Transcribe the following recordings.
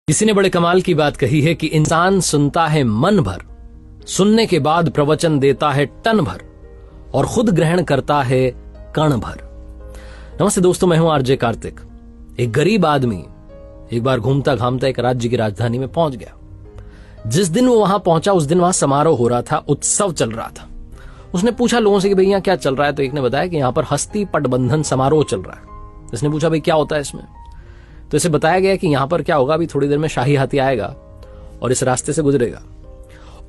किसी ने बड़े कमाल की बात कही है कि इंसान सुनता है मन भर, सुनने के बाद प्रवचन देता है टन भर और खुद ग्रहण करता है कण भर। नमस्ते दोस्तों, मैं हूं आरजे कार्तिक। एक गरीब आदमी एक बार घूमता घामता एक राज्य की राजधानी में पहुंच गया। जिस दिन वो वहां पहुंचा उस दिन वहां समारोह हो रहा था, उत्सव चल रहा था। उसने पूछा लोगों से कि भैया क्या चल रहा है, तो एक ने बताया कि यहां पर हस्ती पटबंधन समारोह चल रहा है। इसने पूछा भाई क्या होता है इसमें, तो इसे बताया गया कि यहां पर क्या होगा, अभी थोड़ी देर में शाही हाथी आएगा और इस रास्ते से गुजरेगा।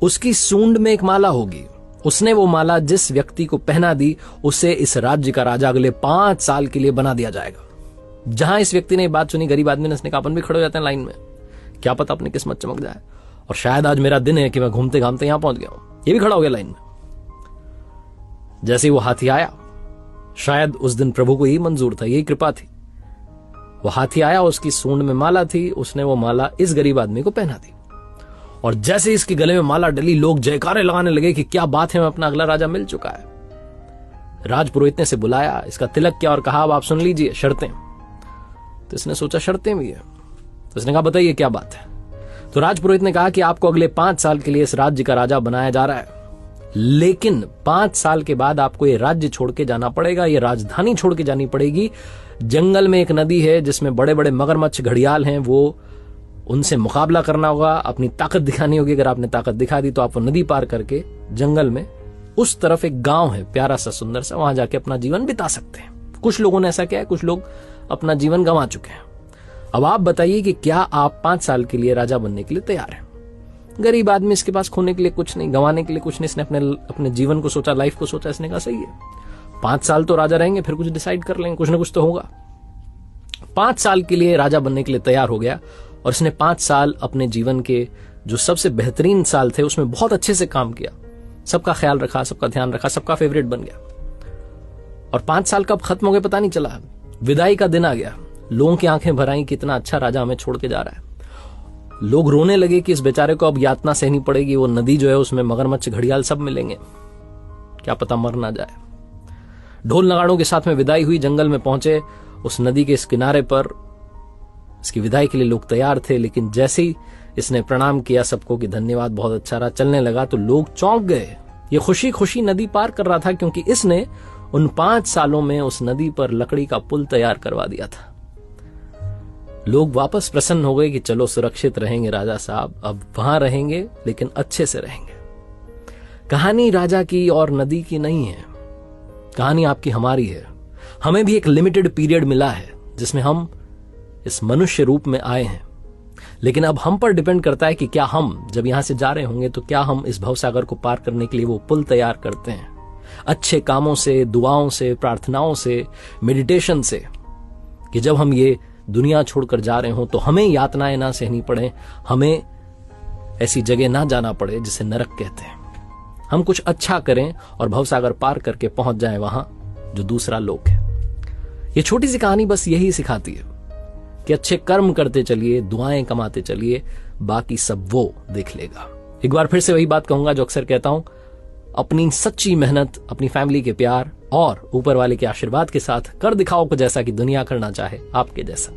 उसकी सूंड में एक माला होगी, उसने वो माला जिस व्यक्ति को पहना दी उसे इस राज्य का राजा अगले 5 साल के लिए बना दिया जाएगा। जहां इस व्यक्ति ने बात सुनी, गरीब आदमी ने, उसने कहा अपन भी खड़े हो जाते हैं लाइन में, क्या पता अपनी किस्मत चमक जाए और शायद आज मेरा दिन है कि मैं घूमते घामते यहां पहुंच गया हूं। ये भी खड़ा हो गया लाइन में। जैसे ही वो हाथी आया, शायद उस दिन प्रभु को यही मंजूर था, यही कृपा थी। वो हाथी आया, उसकी सूंड में माला थी, उसने वो माला इस गरीब आदमी को पहना दी और जैसे इसके गले में माला डली, लोग जयकारे लगाने लगे कि क्या बात है, मैं अपना अगला राजा मिल चुका है। राजपुरोहित ने से बुलाया, इसका तिलक किया और कहा अब आप सुन लीजिए शर्तें। तो इसने सोचा शर्तें भी है, तो इसने कहा बताइए क्या बात है। तो राजपुरोहित ने कहा कि आपको अगले 5 साल के लिए इस राज्य का राजा बनाया जा रहा है, लेकिन 5 साल के बाद आपको ये राज्य छोड़ के जाना पड़ेगा, ये राजधानी छोड़ के जानी पड़ेगी। जंगल में एक नदी है जिसमें बड़े बड़े मगरमच्छ घड़ियाल हैं, वो उनसे मुकाबला करना होगा, अपनी ताकत दिखानी होगी। अगर आपने ताकत दिखा दी तो आप वो नदी पार करके जंगल में उस तरफ एक गांव है प्यारा सा सुंदर सा, वहां जाके अपना जीवन बिता सकते हैं। कुछ लोगों ने ऐसा किया है, कुछ लोग अपना जीवन गंवा चुके हैं। अब आप बताइए कि क्या आप 5 साल के लिए राजा बनने के लिए तैयार हैं? गरीब आदमी, इसके पास खोने के लिए कुछ नहीं, गंवाने के लिए कुछ नहीं। इसने अपने जीवन को सोचा, लाइफ को सोचा। इसने कहा सही है, 5 साल तो राजा रहेंगे, फिर कुछ डिसाइड कर लेंगे, कुछ ना कुछ तो होगा। 5 साल के लिए राजा बनने के लिए तैयार हो गया और इसने 5 साल अपने जीवन के जो सबसे बेहतरीन साल थे उसमें बहुत अच्छे से काम किया, सबका ख्याल रखा, सबका ध्यान रखा, सबका फेवरेट बन गया। और 5 साल कब खत्म हो गए पता नहीं चला। विदाई का दिन आ गया, लोगों की आंखें भर आई, कितना अच्छा राजा हमें छोड़ के जा रहा है। लोग रोने लगे कि इस बेचारे को अब यातना सहनी पड़ेगी। वो नदी जो है उसमें मगरमच्छ घड़ियाल सब मिलेंगे, क्या पता मर ना जाए। ढोल नगाड़ों के साथ में विदाई हुई, जंगल में पहुंचे। उस नदी के इस किनारे पर इसकी विदाई के लिए लोग तैयार थे, लेकिन जैसे ही इसने प्रणाम किया सबको कि धन्यवाद, बहुत अच्छा रहा, चलने लगा, तो लोग चौंक गए। ये खुशी खुशी नदी पार कर रहा था क्योंकि इसने उन 5 सालों में उस नदी पर लकड़ी का पुल तैयार करवा दिया था। लोग वापस प्रसन्न हो गए कि चलो सुरक्षित रहेंगे राजा साहब, अब वहां रहेंगे लेकिन अच्छे से रहेंगे। कहानी राजा की और नदी की नहीं है, कहानी आपकी हमारी है। हमें भी एक लिमिटेड पीरियड मिला है जिसमें हम इस मनुष्य रूप में आए हैं, लेकिन अब हम पर डिपेंड करता है कि क्या हम जब यहां से जा रहे होंगे तो क्या हम इस भवसागर को पार करने के लिए वो पुल तैयार करते हैं, अच्छे कामों से, दुआओं से, प्रार्थनाओं से, मेडिटेशन से, कि जब हम ये दुनिया छोड़कर जा रहे हों तो हमें यातनाएं ना सहनी पड़े, हमें ऐसी जगह ना जाना पड़े जिसे नरक कहते हैं। हम कुछ अच्छा करें और भवसागर पार करके पहुंच जाएं वहां जो दूसरा लोक है। ये छोटी सी कहानी बस यही सिखाती है कि अच्छे कर्म करते चलिए, दुआएं कमाते चलिए, बाकी सब वो देख लेगा। एक बार फिर से वही बात कहूंगा जो अक्सर कहता हूं, अपनी सच्ची मेहनत, अपनी फैमिली के प्यार और ऊपर वाले के आशीर्वाद के साथ कर दिखाओ कुछ ऐसा कि दुनिया करना चाहे आपके जैसा।